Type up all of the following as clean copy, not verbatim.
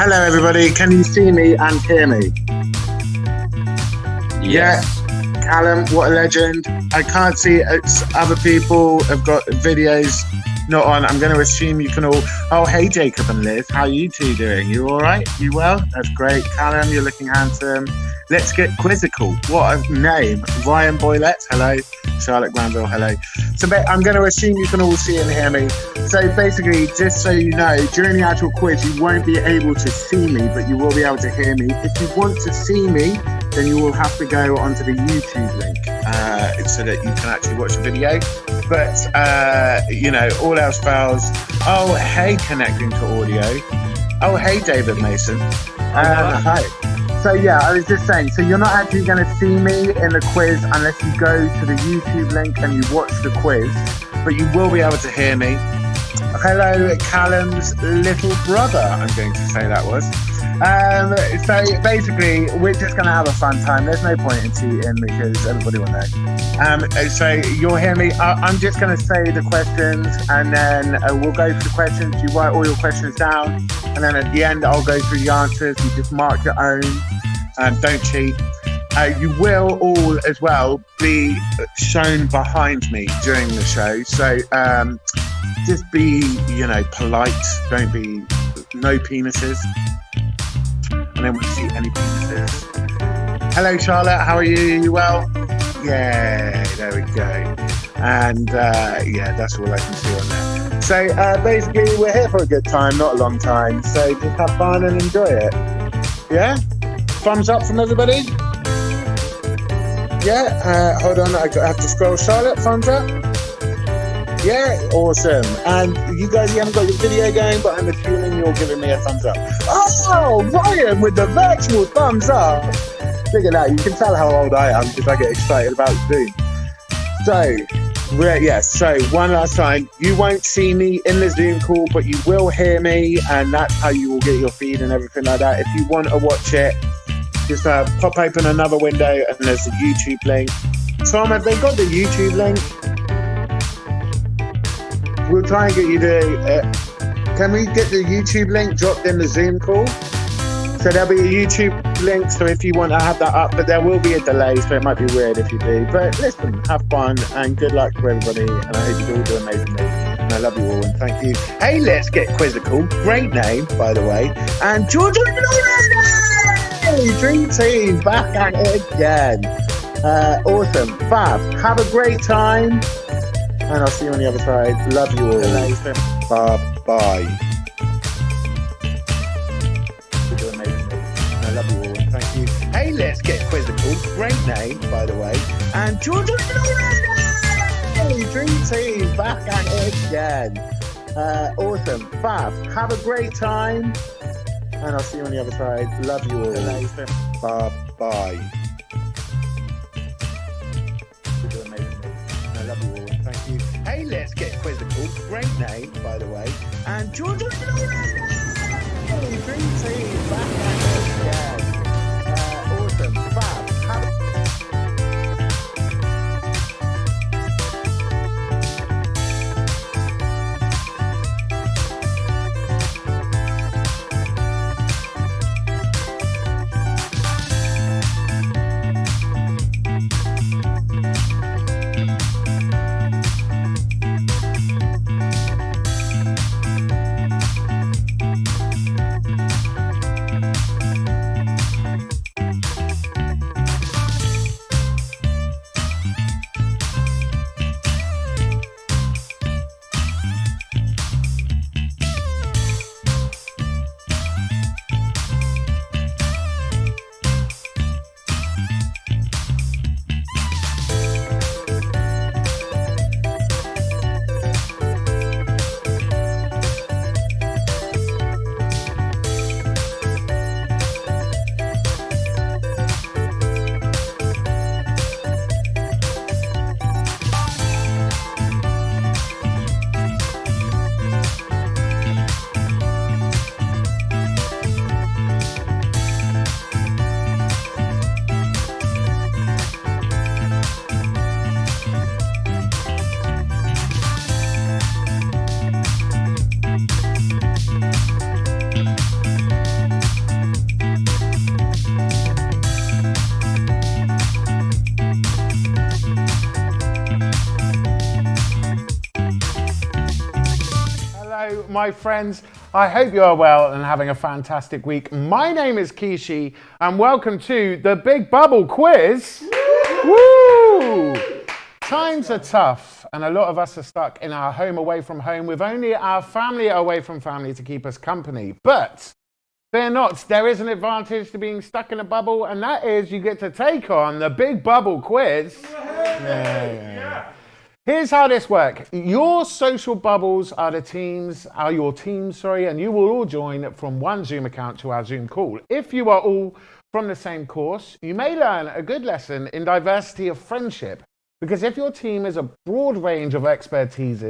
Hello, everybody. Can you see me and hear me? Yes. Yeah. Callum, what a legend. I can't see other people have got videos not on. I'm going to assume you can all... Oh, hey, Jacob and Liz. How are you two doing? You all right? You well? That's great. Callum, you're looking handsome. Let's get quizzical. What a name. Ryan Boylett, hello. Charlotte Granville, hello. So I'm going to assume you can all see and hear me. So basically, just so you know, during the actual quiz, you won't be able to see me, but you will be able to hear me. If you want to see me, then you will have to go onto the YouTube link so that you can actually watch the video. But, all else fails. Oh, hey, connecting to audio. Oh, hey, David Mason. Hi. So yeah, I was just saying, so you're not actually going to see me in the quiz unless you go to the YouTube link and you watch the quiz, but you will be able to hear me. Hello, Callum's little brother, I'm going to say that was. So basically, we're just going to have a fun time. There's no point in cheating because everybody will know. So you'll hear me. I'm just going to say the questions and then we'll go through the questions. You write all your questions down and then at the end, I'll go through the answers. You just mark your own and don't cheat. You will all as well be shown behind me during the show. So just be, polite. Don't be, no penises. And then we'll see any penises. Hello, Charlotte. How are you? You well? Yeah, there we go. And that's all I can see on there. So basically, we're here for a good time, not a long time. So just have fun and enjoy it. Yeah? Thumbs up from everybody? Yeah? Hold on, I have to scroll. Charlotte, thumbs up? Yeah, awesome. And you guys, you haven't got your video going, but I'm assuming you're giving me a thumbs up. Oh, Ryan with the virtual thumbs up. Look at that. You can tell how old I am because I get excited about Zoom. So one last time. You won't see me in the Zoom call, but you will hear me, and that's how you will get your feed and everything like that. If you want to watch it, just pop open another window, and there's the YouTube link. Tom, have they got the YouTube link? We'll try and get you can we get the YouTube link dropped in the Zoom call? So there'll be a YouTube link, so if you want to have that up, but there will be a delay, so it might be weird if you do. But listen, have fun, and good luck to everybody, and I hope you all do amazingly. And I love you all, and thank you. Hey, let's get quizzical. Great name, by the way. And George Dream Team, back at it again. Awesome. Fab. Have a great time. And I'll see you on the other side. Love you all. Bye-bye. You do amazing. I love you all. Thank you. Hey, let's get quizzical. Great name, by the way. And George Dream Team, back at it again. Awesome. Fab. Have a great time. And I'll see you on the other side. Love you all. Bye-bye. You do amazing. I love you all. Thank you. Hey, let's get quizzical. Great name, by the way. And George Dream Team, back at it again. Awesome. Fab. my friends. I hope you are well and having a fantastic week. My name is Kishi, and welcome to the Big Bubble Quiz. Woo! Times are tough, and a lot of us are stuck in our home away from home with only our family away from family to keep us company. But fear not, there is an advantage to being stuck in a bubble, and that is you get to take on the Big Bubble Quiz. Yeah. Here's how this works. Your social bubbles are your teams, and you will all join from one Zoom account to our Zoom call. If you are all from the same course, you may learn a good lesson in diversity of friendship, because if your team is a broad range of expertise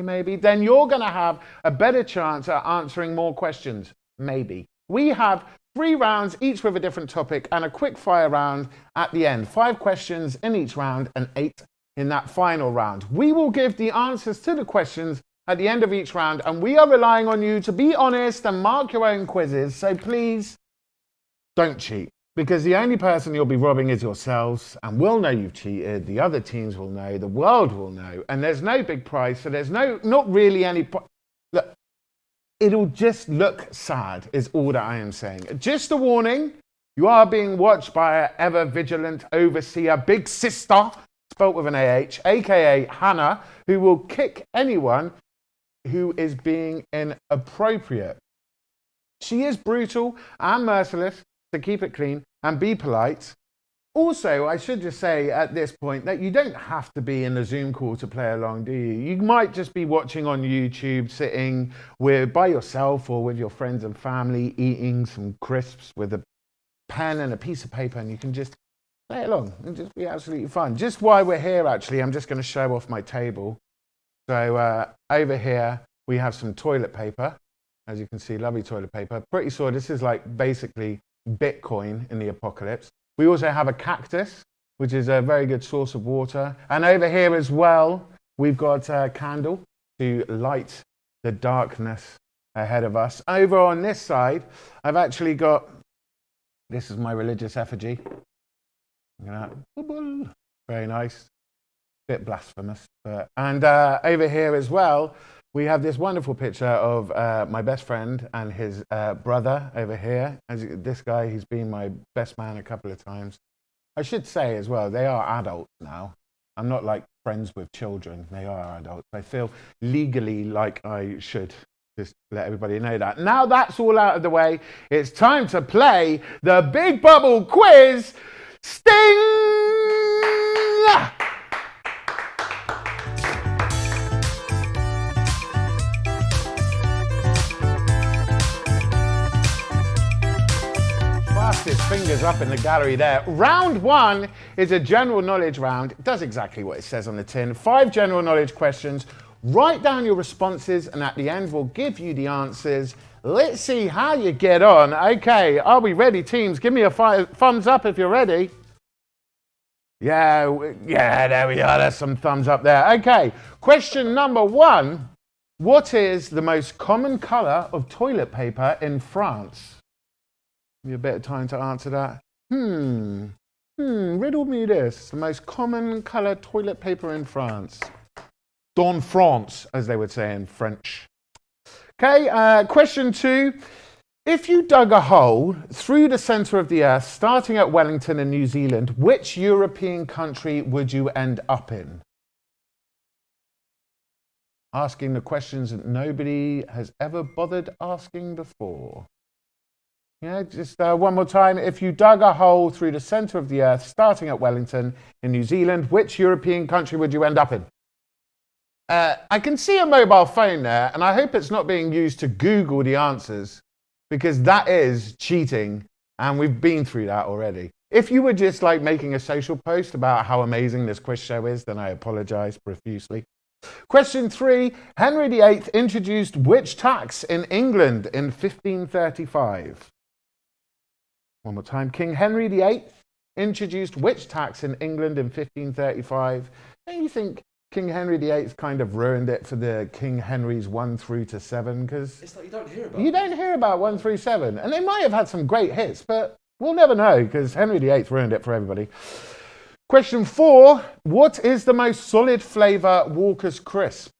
maybe, then you're going to have a better chance at answering more questions, maybe. We have 3 rounds, each with a different topic, and a quickfire round at the end. 5 questions in each round and 8 in that final round. We will give the answers to the questions at the end of each round, and we are relying on you to be honest and mark your own quizzes. So please don't cheat, because the only person you'll be robbing is yourselves, and we'll know you've cheated. The other teams will know, the world will know, and there's no big prize, so there's not really any. Look, it'll just look sad, is all that I am saying. Just a warning, you are being watched by an ever-vigilant overseer, big sister, spelt with an AH, aka Hannah, who will kick anyone who is being inappropriate. She is brutal and merciless, to keep it clean and be polite. Also, I should just say at this point that you don't have to be in the Zoom call to play along, do you? You might just be watching on YouTube, sitting by yourself or with your friends and family, eating some crisps with a pen and a piece of paper, and you can just play along and just be absolutely fun. Just while we're here, actually, I'm just going to show off my table. So over here, we have some toilet paper. As you can see, lovely toilet paper. Pretty sure this is like basically Bitcoin in the apocalypse. We also have a cactus, which is a very good source of water. And over here as well, we've got a candle to light the darkness ahead of us. Over on this side, I've actually got, this is my religious effigy. Very nice. Bit blasphemous. And over here as well, we have this wonderful picture of my best friend and his brother over here. This guy, he's been my best man a couple of times. I should say as well, they are adults now. I'm not like friends with children. They are adults. I feel legally like I should just let everybody know that. Now that's all out of the way, it's time to play the Big Bubble Quiz Sting! His fingers up in the gallery there. Round 1 is a general knowledge round. It does exactly what it says on the tin. 5 general knowledge questions. Write down your responses, and at the end we'll give you the answers. Let's see how you get on. Okay, are we ready, teams? Give me a thumbs up if you're ready. Yeah, there we are. There's some thumbs up there. Okay, question number 1. What is the most common colour of toilet paper in France? Give me a bit of time to answer that. Riddle me this. The most common coloured toilet paper in France. Dans France, as they would say in French. Okay, question 2. If you dug a hole through the centre of the earth, starting at Wellington in New Zealand, which European country would you end up in? Asking the questions that nobody has ever bothered asking before. Yeah, just one more time. If you dug a hole through the centre of the earth, starting at Wellington in New Zealand, which European country would you end up in? I can see a mobile phone there, and I hope it's not being used to Google the answers, because that is cheating, and we've been through that already. If you were just like making a social post about how amazing this quiz show is, then I apologise profusely. Question 3. Henry VIII introduced which tax in England in 1535? One more time. King Henry VIII introduced which tax in England in 1535? Don't you think King Henry VIII kind of ruined it for the King Henrys 1 through to 7? Because it's like you don't hear about 1 through 7. And they might have had some great hits, but we'll never know, because Henry VIII ruined it for everybody. Question 4. What is the most solid flavour Walker's crisp?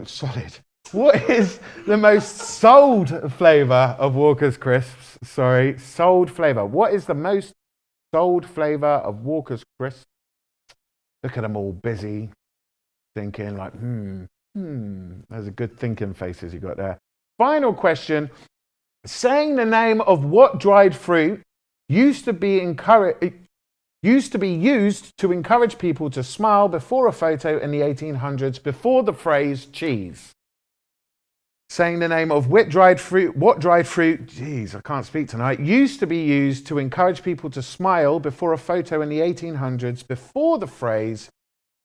Solid. What is the most sold flavour of Walker's Crisps? Sorry, sold flavour. What is the most sold flavour of Walker's Crisps? Look at them all busy, thinking like, There's a good thinking faces you got there. Final question. Saying the name of what dried fruit used to be used to encourage people to smile before a photo in the 1800s before the phrase cheese. Saying the name of what dried fruit, geez, I can't speak tonight, used to be used to encourage people to smile before a photo in the 1800s before the phrase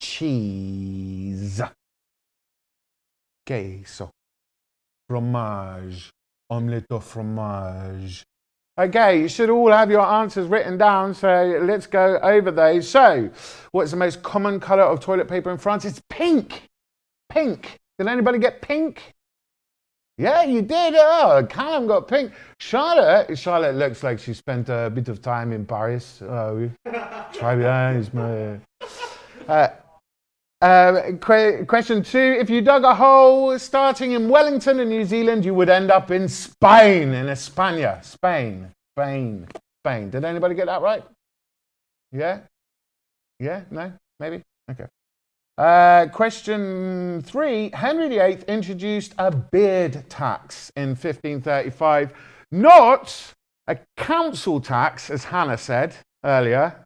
cheese. Queso, fromage, omelette au fromage. Okay, you should all have your answers written down, so let's go over those. So, what is the most common colour of toilet paper in France? It's pink. Pink. Did anybody get pink? Yeah, you did. Oh, Callum got pink. Charlotte looks like she spent a bit of time in Paris. Question 2. If you dug a hole starting in Wellington in New Zealand, you would end up in Spain, in España. Spain. Did anybody get that right? Yeah? Yeah? No? Maybe? Okay. Question 3. Henry VIII introduced a beard tax in 1535. Not a council tax, as Hannah said earlier.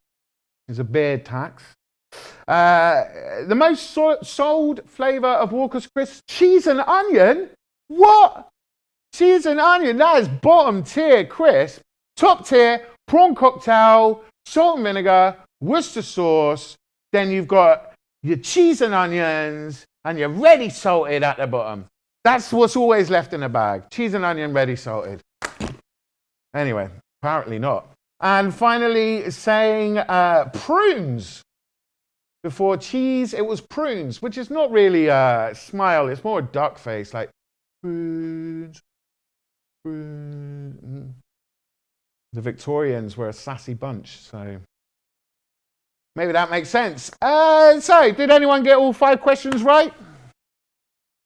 It's a beard tax. The most sold flavour of Walker's Crisps, cheese and onion? What? Cheese and onion? That is bottom tier crisp. Top tier, prawn cocktail, salt and vinegar, Worcester sauce. Then you've got your cheese and onions and your ready salted at the bottom. That's what's always left in the bag. Cheese and onion ready salted. Anyway, apparently not. And finally, saying prunes. Before cheese, it was prunes, which is not really a smile. It's more a duck face, like prunes. The Victorians were a sassy bunch, so maybe that makes sense. So, did anyone get all 5 questions right?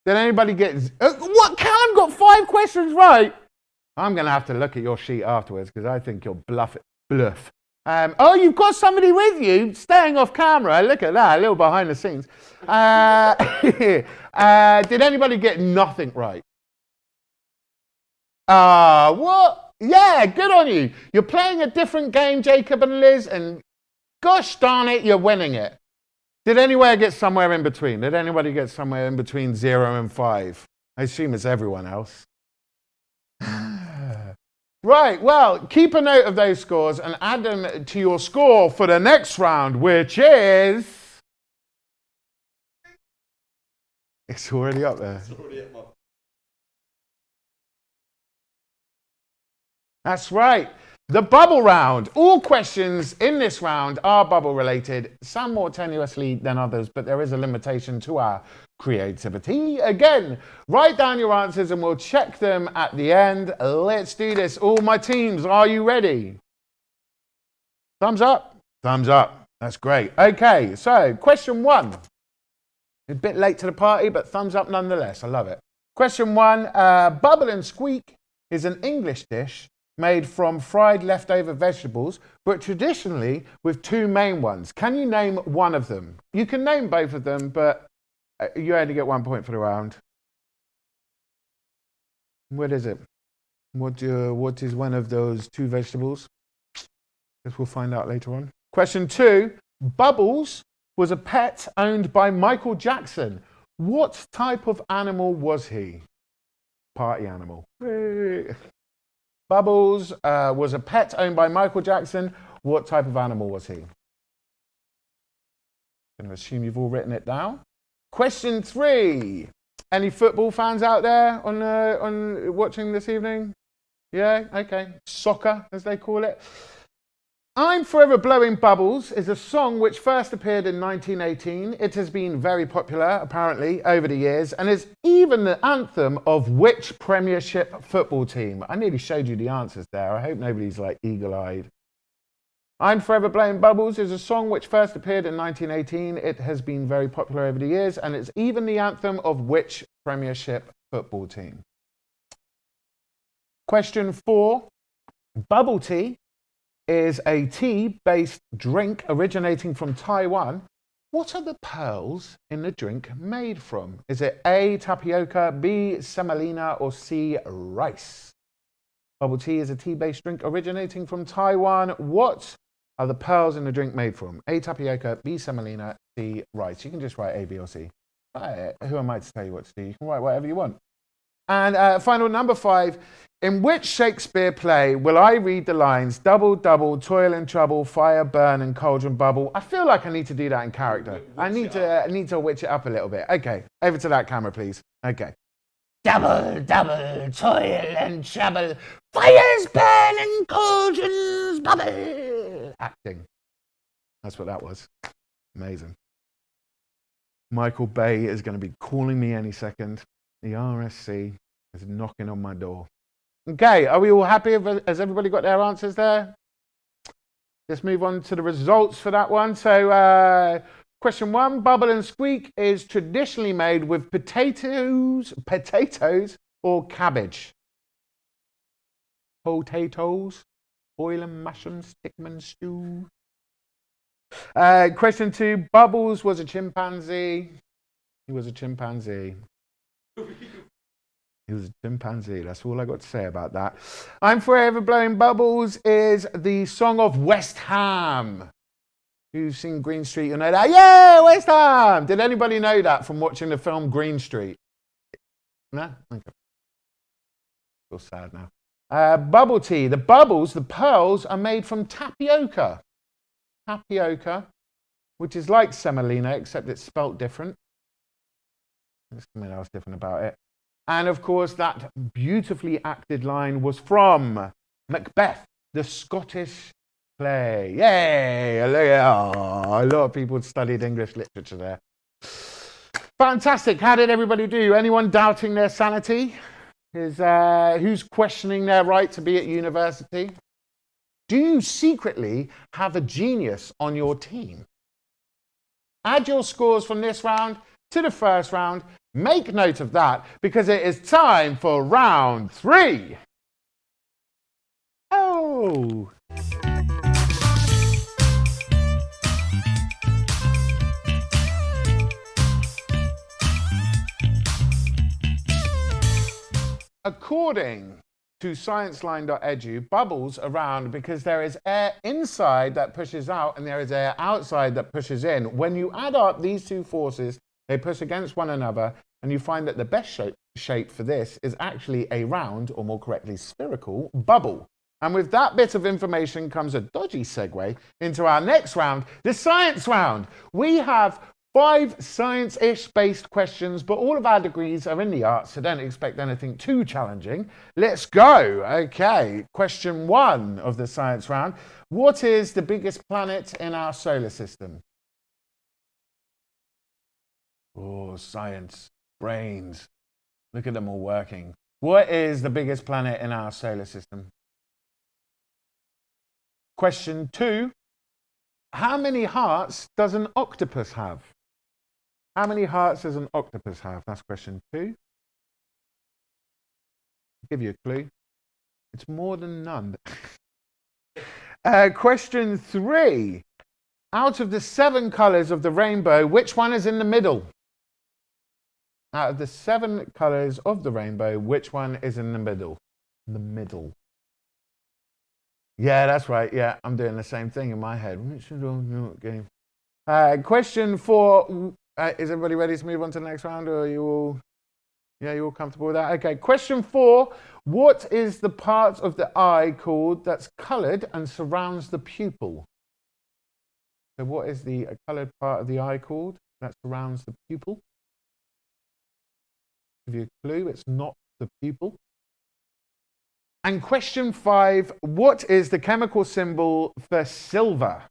Did anybody get... what? Callum got 5 questions right? I'm going to have to look at your sheet afterwards because I think you're bluff. Oh, you've got somebody with you staying off camera. Look at that, a little behind the scenes. Did anybody get nothing right? What? Yeah, good on you. You're playing a different game, Jacob and Liz, and gosh darn it, you're winning it. Did anyone get somewhere in between? Did anybody get somewhere in between 0 and 5? I assume it's everyone else. Right, well, keep a note of those scores and add them to your score for the next round, which is... It's already up there. It's already up. That's right. The bubble round. All questions in this round are bubble related, some more tenuously than others, but there is a limitation to our creativity. Again, write down your answers and we'll check them at the end. Let's do this. All my teams, are you ready? Thumbs up? Thumbs up. That's great. Okay, so question 1. A bit late to the party, but thumbs up nonetheless. I love it. Question 1. Bubble and squeak is an English dish made from fried leftover vegetables, but traditionally with 2 main ones. Can you name one of them? You can name both of them, but you only get 1 point for the round. What is it? What is one of those 2 vegetables? Guess we'll find out later on. Question 2. Bubbles was a pet owned by Michael Jackson. What type of animal was he? Party animal. Bubbles was a pet owned by Michael Jackson. What type of animal was he? I'm going to assume you've all written it down. Question 3. Any football fans out there on watching this evening? Yeah, okay. Soccer, as they call it. I'm Forever Blowing Bubbles is a song which first appeared in 1918. It has been very popular, apparently, over the years, and is even the anthem of which Premiership football team? I nearly showed you the answers there. I hope nobody's like eagle-eyed. I'm Forever Blowing Bubbles is a song which first appeared in 1918. It has been very popular over the years, and it's even the anthem of which Premiership football team? Question 4. Bubble tea is a tea-based drink originating from Taiwan. What are the pearls in the drink made from? Is it A, tapioca, B, semolina, or C, rice? Bubble tea is a tea-based drink originating from Taiwan. What are the pearls in the drink made from? A, tapioca, B, semolina, C, rice. You can just write A, B, or C. Who am I to tell you what to do? You can write whatever you want. And final number 5. In which Shakespeare play will I read the lines, double, double, toil and trouble, fire, burn, and cauldron bubble? I feel like I need to do that in character. I need to witch it up a little bit. Okay, over to that camera, please. Okay. Double, double, toil and trouble, fires burn and cauldrons bubble. Acting. That's what that was. Amazing. Michael Bay is going to be calling me any second. The RSC is knocking on my door. Okay, are we all happy? Has everybody got their answers there? Let's move on to the results for that one. So, question 1, Bubble and Squeak is traditionally made with potatoes or cabbage. Potatoes, boil and mash them, stick them in stew. Question 2, Bubbles was a chimpanzee. He was a chimpanzee. He was a chimpanzee. That's all I got to say about that. I'm Forever Blowing Bubbles is the song of West Ham. Who's seen Green Street? You know that? Yeah, West Ham! Did anybody know that from watching the film Green Street? No? Okay. Feel sad now. Bubble tea. The bubbles, the pearls, are made from tapioca. Tapioca, which is like semolina, except it's spelt different. There's something else different about it. And of course, that beautifully acted line was from Macbeth, the Scottish play. Yay! A lot of people studied English literature there. Fantastic. How did everybody do? Anyone doubting their sanity? Who's questioning their right to be at university? Do you secretly have a genius on your team? Add your scores from this round to the first round. Make note of that because it is time for round 3. Oh. According to scienceline.edu, bubbles are round because there is air inside that pushes out and there is air outside that pushes in. When you add up these two forces, they push against one another, and you find that the best shape for this is actually a round, or more correctly, spherical bubble. And with that bit of information comes a dodgy segue into our next round, the science round. We have 5 science-ish based questions, but all of our degrees are in the arts, so don't expect anything too challenging. Let's go. Okay, question 1 of the science round. What is the biggest planet in our solar system? Oh, science, brains. Look at them all working. What is the biggest planet in our solar system? Question 2. How many hearts does an octopus have? How many hearts does an octopus have? That's question 2. I'll give you a clue. It's more than none. Question 3. Out of the 7 colours of the rainbow, which one is in the middle? Out of the 7 colours of the rainbow, which one is in the middle? The middle. Yeah, that's right. Yeah, I'm doing the same thing in my head. Which is game? Question 4. Is everybody ready to move on to the next round? Or are you all... Yeah, you all comfortable with that? Okay, question 4. What is the part of the eye called that's coloured and surrounds the pupil? So what is the coloured part of the eye called that surrounds the pupil? Give you a clue, it's not the pupil. And question 5, what is the chemical symbol for silver?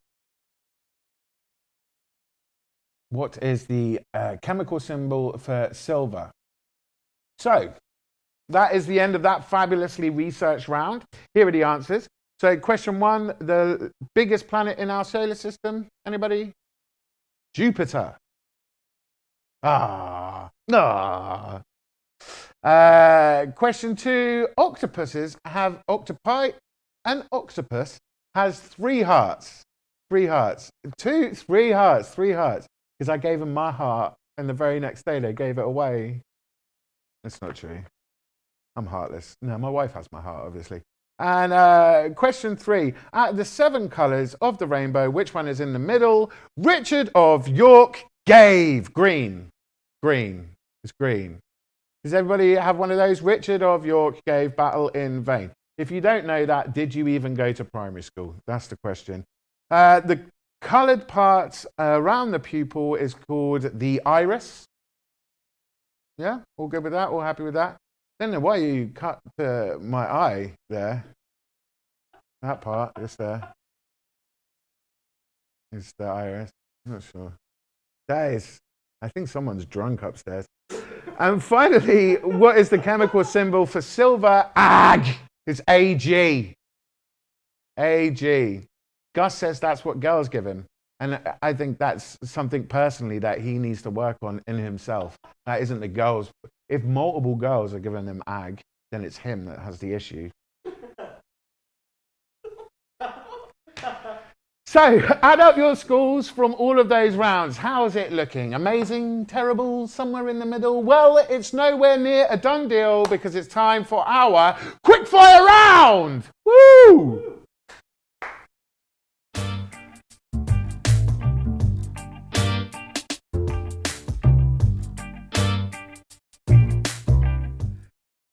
What is the chemical symbol for silver? So, that is the end of that fabulously researched round. Here are the answers. So question 1, the biggest planet in our solar system. Anybody? Jupiter. Question 2, octopuses have an octopus has 3 hearts. 3 hearts. 3 hearts. Because I gave them my heart and the very next day they gave it away. That's not true. I'm heartless. No, my wife has my heart, obviously. And question 3, out of the 7 colours of the rainbow, which one is in the middle? Richard of York gave green. It's green. Does everybody have one of those? Richard of York gave battle in vain. If you don't know that, did you even go to primary school? That's the question. The coloured part around the pupil is called the iris. Yeah? All good with that? All happy with that? I don't know why you cut my eye there. That part, just there. It's the iris. I'm not sure. That is, I think someone's drunk upstairs. And finally, what is the chemical symbol for silver? Ag. It's Ag. Ag. Gus says that's what girls give him. And I think that's something personally that he needs to work on in himself. That isn't the girls. If multiple girls are giving him ag, then it's him that has the issue. So, add up your scores from all of those rounds. How's it looking? Amazing? Terrible? Somewhere in the middle? Well, it's nowhere near a done deal because it's time for our Quickfire Round! Woo!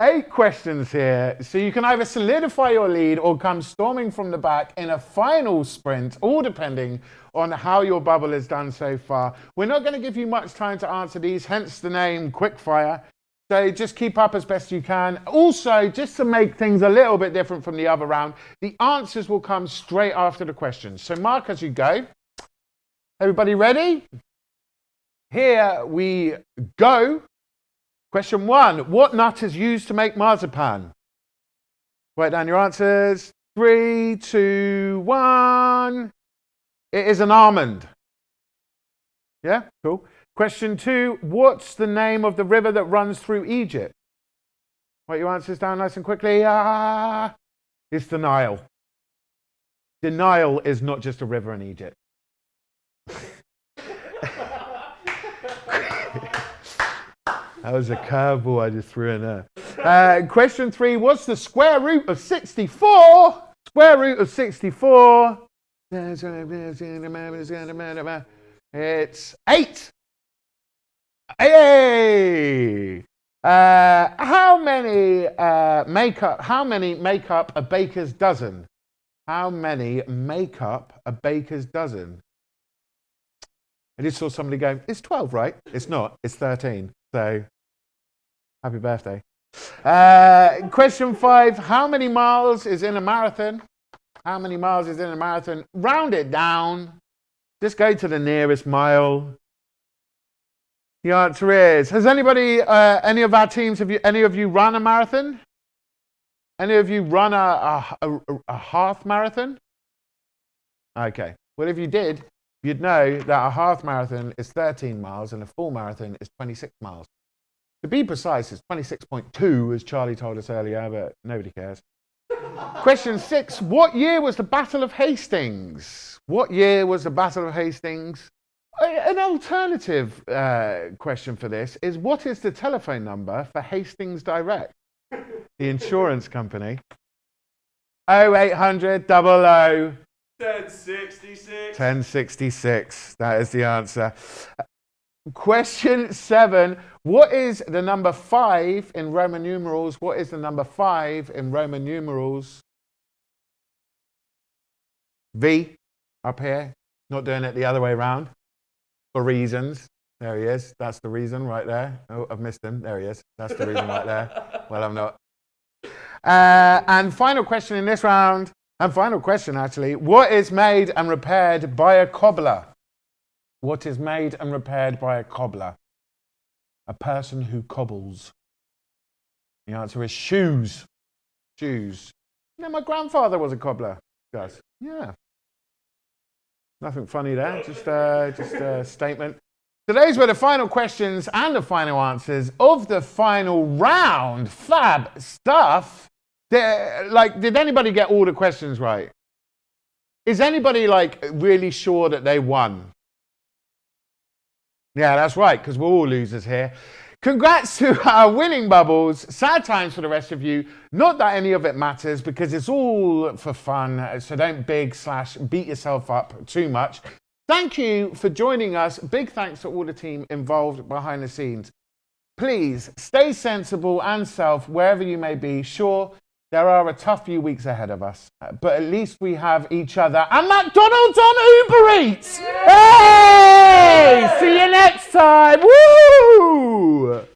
Eight questions here, so you can either solidify your lead or come storming from the back in a final sprint, all depending on how your bubble has done so far. We're not going to give you much time to answer these, hence the name Quickfire. So just keep up as best you can. Also, just to make things a little bit different from the other round, the answers will come straight after the questions. So mark as you go. Everybody ready? Here we go. Question 1, what nut is used to make marzipan? Write down your answers. 3, 2, 1. It is an almond. Yeah, cool. Question 2, what's the name of the river that runs through Egypt? Write your answers down nice and quickly. It's the Nile. The Nile is not just a river in Egypt. That was a curveball I just threw in there. Question 3, what's the square root of 64? Square root of 64. It's 8. Hey! How many make up a baker's dozen? How many make up a baker's dozen? I just saw somebody going, it's 12, right? It's not, it's 13. So, happy birthday. Question 5, how many miles is in a marathon? How many miles is in a marathon? Round it down. Just go to the nearest mile. The answer is, has anybody, any of our teams, any of you run a marathon? Any of you run a half marathon? Okay. Well, if you did, you'd know that a half marathon is 13 miles and a full marathon is 26 miles. To be precise, it's 26.2, as Charlie told us earlier, but nobody cares. Question 6, what year was the Battle of Hastings? What year was the Battle of Hastings? An alternative question for this is, what is the telephone number for Hastings Direct, the insurance company? 0800 00 1066. 1066. That is the answer. Question 7. What is the number 5 in Roman numerals? What is the number 5 in Roman numerals? V. Up here. Not doing it the other way around. For reasons. There he is. That's the reason right there. Oh, I've missed him. There he is. That's the reason right there. Well, I'm not. And final question in this round. And final question, actually. What is made and repaired by a cobbler? What is made and repaired by a cobbler? A person who cobbles. The answer is shoes. Shoes. Yeah, my grandfather was a cobbler, Gus. Yeah. Nothing funny there, just a statement. Today's were the final questions and the final answers of the final round. Fab stuff. Did anybody get all the questions right? Is anybody really sure that they won? Yeah, that's right, because we're all losers here. Congrats to our winning bubbles. Sad times for the rest of you. Not that any of it matters, because it's all for fun, so don't beat yourself up too much. Thank you for joining us. Big thanks to all the team involved behind the scenes. Please stay sensible and self wherever you may be. Sure, there are a tough few weeks ahead of us, but at least we have each other and McDonald's on Uber Eats. Hey! See you next time. Woo!